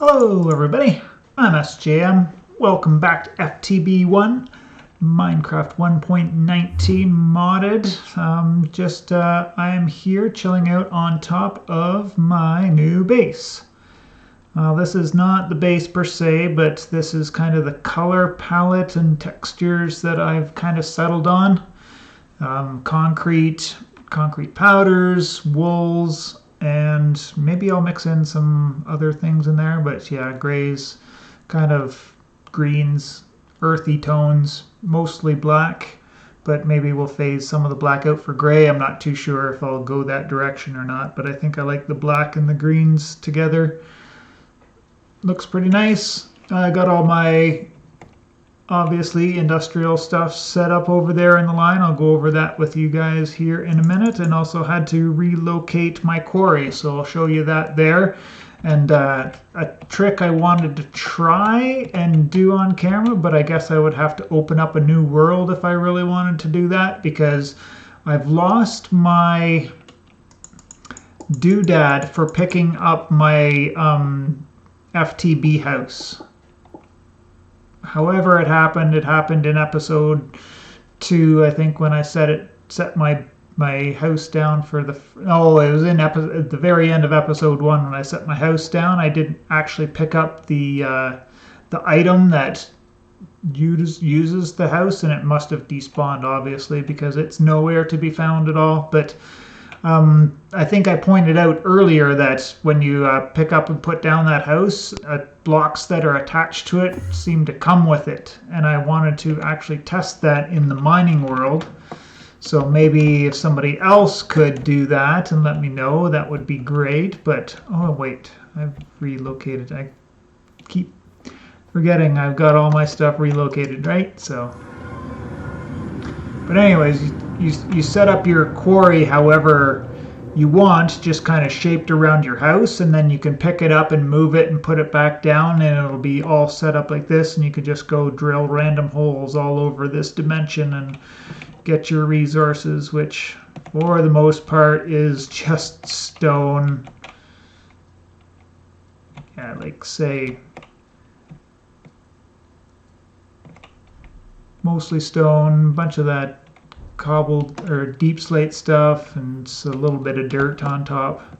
Hello everybody, I'm SJM. Welcome back to FTB One, Minecraft 1.19 modded. I am here chilling out on top of my new base. This is not the base per se, but this is kind of the color palette and textures that I've kind of settled on. Concrete powders, wools, and maybe I'll mix in some other things in there, but yeah, grays, kind of greens, earthy tones, mostly black, but maybe we'll phase some of the black out for gray. I'm not too sure if I'll go that direction or not, but I think I like the black and the greens together. Looks pretty nice. I got all my obviously industrial stuff set up over there in the line. I'll go over that with you guys here in a minute, and also had to relocate my quarry, so I'll show you that there. And a trick I wanted to try and do on camera, but I guess I would have to open up a new world if I really wanted to do that, because I've lost my doodad for picking up my FTB house. However it happened in episode 2, I think, when I set my house down for the... Oh, it was at the very end of episode 1 when I set my house down. I didn't actually pick up the item that uses the house, and it must have despawned, obviously, because it's nowhere to be found at all. But I think I pointed out earlier that when you pick up and put down that house, blocks that are attached to it seem to come with it. And I wanted to actually test that in the mining world. So maybe if somebody else could do that and let me know, that would be great. But, oh wait, I've relocated. I keep forgetting I've got all my stuff relocated, right? So, but anyways, you set up your quarry however you want, just kind of shaped around your house, and then you can pick it up and move it and put it back down, and it'll be all set up like this, and you could just go drill random holes all over this dimension and get your resources, which for the most part is just stone. Yeah, like say mostly stone, bunch of that cobbled or deep slate stuff, and a little bit of dirt on top.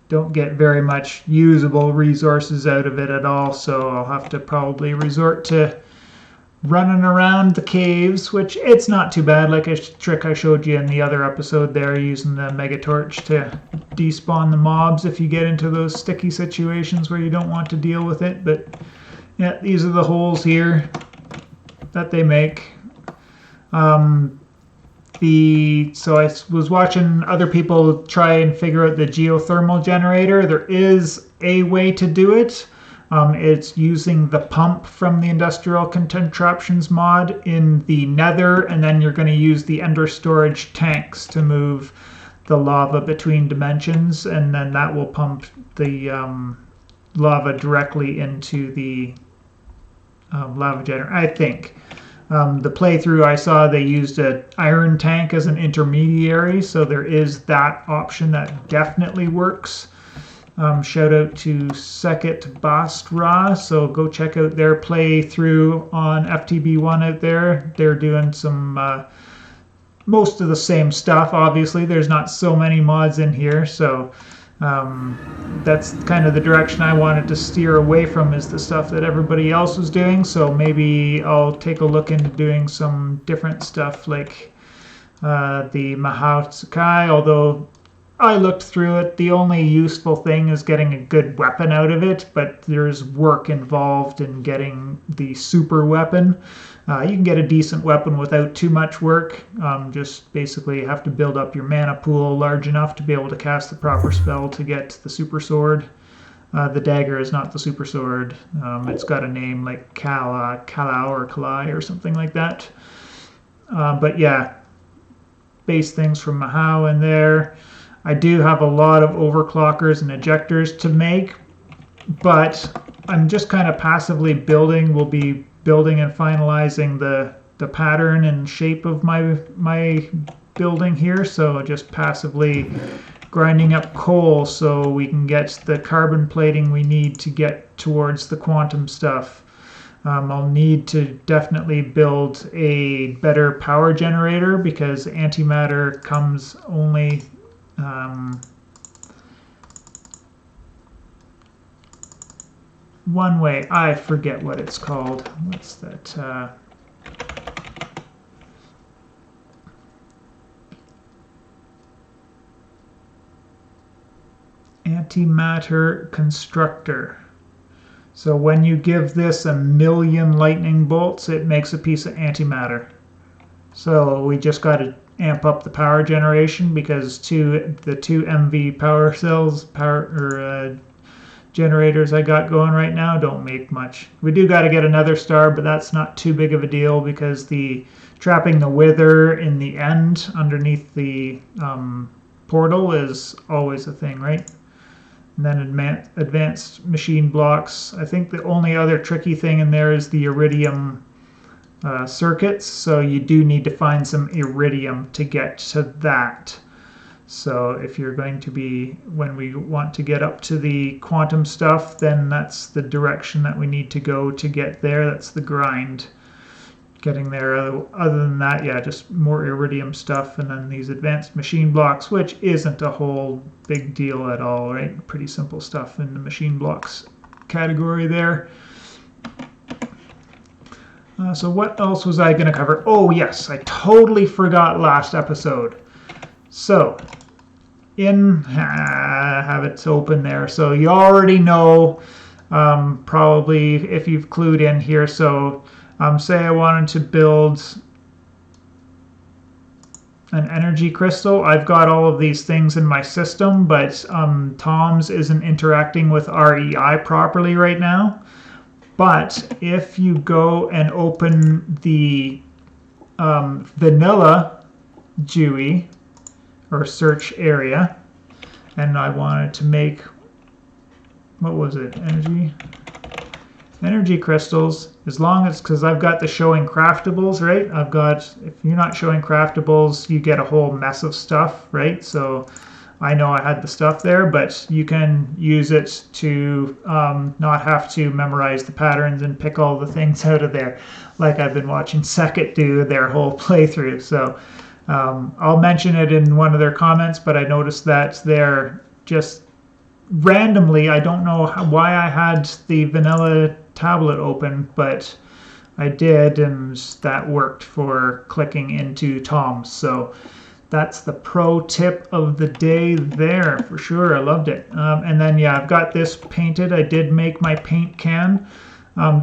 Don't get very much usable resources out of it at all, so I'll have to probably resort to running around the caves, which it's not too bad, like a trick I showed you in the other episode there, using the mega torch to despawn the mobs if you get into those sticky situations where you don't want to deal with it. But yeah, these are the holes here that they make. So I was watching other people try and figure out the geothermal generator. There is a way to do it. It's using the pump from the Industrial Contraptions mod in the Nether, and then you're going to use the Ender storage tanks to move the lava between dimensions, and then that will pump the lava directly into the lava generator, I think. The playthrough I saw, they used an iron tank as an intermediary, so there is that option that definitely works. Shout out to Sekit Bastra, so go check out their playthrough on FTB One out there. They're doing some most of the same stuff. Obviously, there's not so many mods in here, so that's kind of the direction I wanted to steer away from, is the stuff that everybody else was doing. So maybe I'll take a look into doing some different stuff like the Mahao Tsukai, although I looked through it. The only useful thing is getting a good weapon out of it, but there's work involved in getting the super weapon. You can get a decent weapon without too much work. Just basically have to build up your mana pool large enough to be able to cast the proper spell to get the super sword. The dagger is not the super sword. It's got a name like Kalau or Kalai or something like that. But yeah, base things from Mahao in there. I do have a lot of overclockers and ejectors to make, but I'm just kind of passively building. We'll be building and finalizing the pattern and shape of my building here, so just passively grinding up coal so we can get the carbon plating we need to get towards the quantum stuff. I'll need to definitely build a better power generator because antimatter comes only one way. I forget what it's called. What's that? Antimatter constructor. So when you give this 1,000,000 lightning bolts, it makes a piece of antimatter. So we just got to amp up the power generation because the two MV power cells, generators I got going right now don't make much. We do got to get another star, but that's not too big of a deal because the trapping the wither in the end underneath the portal is always a thing, right? And then advanced machine blocks. I think the only other tricky thing in there is the iridium circuits. So you do need to find some iridium to get to that. So if you're going to be, when we want to get up to the quantum stuff, then that's the direction that we need to go to get there. That's the grind. Getting there. Other than that, yeah, just more iridium stuff, and then these advanced machine blocks, which isn't a whole big deal at all, right? Pretty simple stuff in the machine blocks category there. So what else was I going to cover? Oh yes, I totally forgot last episode. So have it open there. So you already know, probably if you've clued in here. So say I wanted to build an energy crystal. I've got all of these things in my system, but Tom's isn't interacting with REI properly right now. But if you go and open the vanilla GUI or search area, and I wanted to make, what was it, energy crystals, as long as, because I've got the showing craftables, right? I've got, if you're not showing craftables, you get a whole mess of stuff, right? So I know I had the stuff there, but you can use it to not have to memorize the patterns and pick all the things out of there, like I've been watching Second do their whole playthrough. So I'll mention it in one of their comments, but I noticed that they're just randomly, I don't know why I had the vanilla tablet open, but I did, and that worked for clicking into Tom's. So that's the pro tip of the day there for sure. I loved it. And then yeah, I've got this painted. I did make my paint can.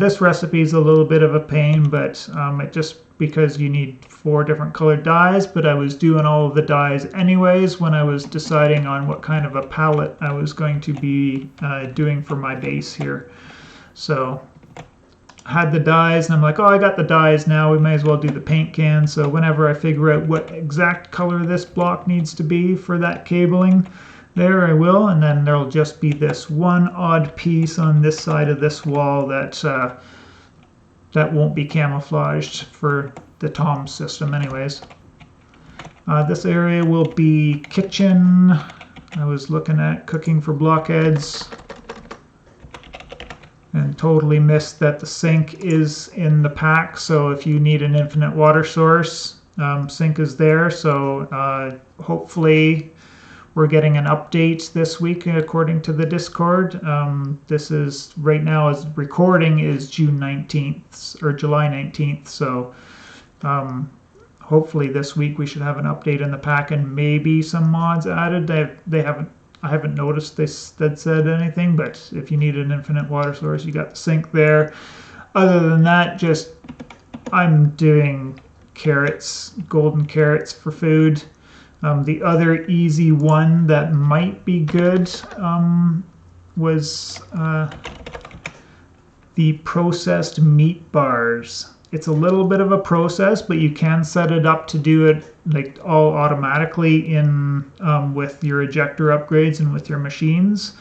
This recipe is a little bit of a pain, but it just because you need 4 different colored dyes, but I was doing all of the dyes anyways when I was deciding on what kind of a palette I was going to be doing for my base here. So I had the dyes, and I'm like, oh, I got the dyes now, we may as well do the paint can. So whenever I figure out what exact color this block needs to be for that cabling, there I will, and then there'll just be this one odd piece on this side of this wall that that won't be camouflaged for the Tom system anyways. This area will be kitchen. I was looking at cooking for blockheads and totally missed that the sink is in the pack. So if you need an infinite water source, sink is there. So hopefully we're getting an update this week according to the Discord. This is right now, as recording is June 19th or July 19th. So hopefully this week we should have an update in the pack and maybe some mods added. I haven't noticed they said anything, but if you need an infinite water source, you got the sink there. Other than that, just I'm doing carrots, golden carrots for food. The other easy one that might be good was the processed meat bars. It's a little bit of a process, but you can set it up to do it like all automatically in with your ejector upgrades and with your machines,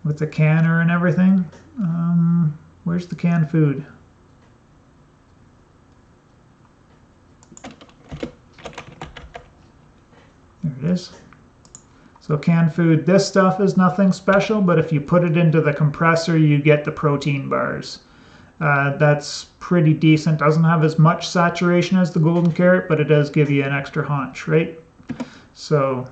with the canner and everything. Where's the canned food? There it is. So canned food, this stuff is nothing special, but if you put it into the compressor, you get the protein bars. That's pretty decent. Doesn't have as much saturation as the golden carrot, but it does give you an extra haunch, right? So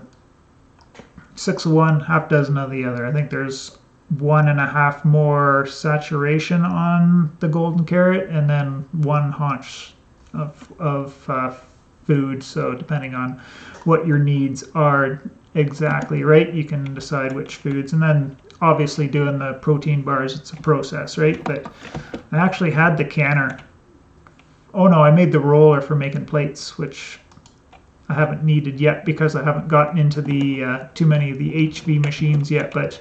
6 of one, half dozen of the other. I think there's 1.5 more saturation on the golden carrot, and then 1 haunch of food. So depending on what your needs are exactly, right, you can decide which foods. And then obviously doing the protein bars, it's a process, right? But I actually had the canner. Oh no, I made the roller for making plates, which I haven't needed yet because I haven't gotten into the too many of the HV machines yet. But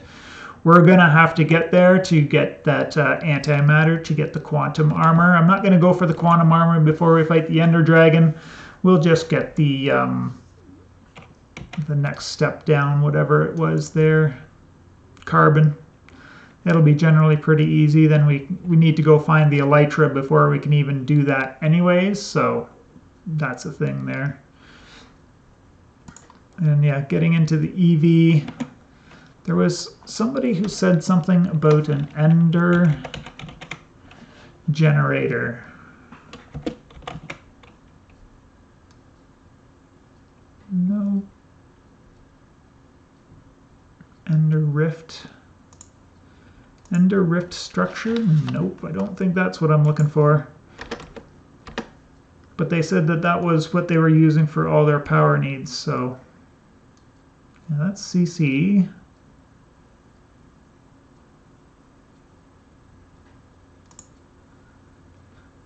we're gonna have to get there to get that antimatter, to get the quantum armor. I'm not gonna go for the quantum armor before we fight the Ender Dragon. We'll just get the next step down, whatever it was there. Carbon. It'll be generally pretty easy. Then we need to go find the elytra before we can even do that anyways, so that's a thing there. And yeah, getting into the EV, there was somebody who said something about an Ender generator. No. Ender Rift. Ender Rift structure? Nope, I don't think that's what I'm looking for. But they said that that was what they were using for all their power needs, so yeah, that's CC.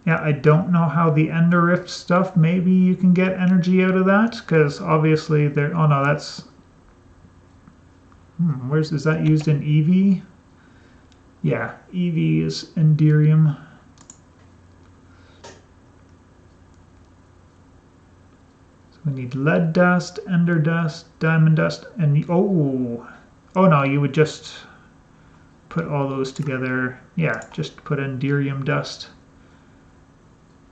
Yeah, I don't know how the Ender Rift stuff, maybe you can get energy out of that, because obviously there, oh no, that's, is that used in EV? Yeah, EV is Enderium. So we need lead dust, ender dust, diamond dust, and oh no, you would just put all those together. Yeah, just put Enderium dust.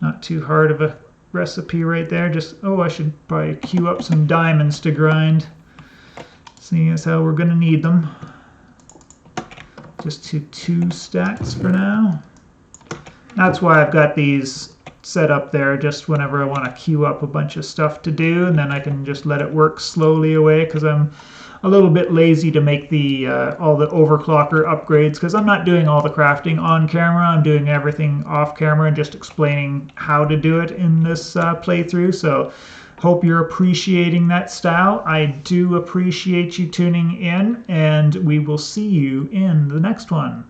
Not too hard of a recipe right there. Just, oh, I should probably queue up some diamonds to grind, seeing as how we're gonna need them. Just to 2 stacks for now. That's why I've got these set up there, just whenever I want to queue up a bunch of stuff to do, and then I can just let it work slowly away, because I'm a little bit lazy to make the all the overclocker upgrades, because I'm not doing all the crafting on camera. I'm doing everything off camera and just explaining how to do it in this playthrough. So hope you're appreciating that style. I do appreciate you tuning in, and we will see you in the next one.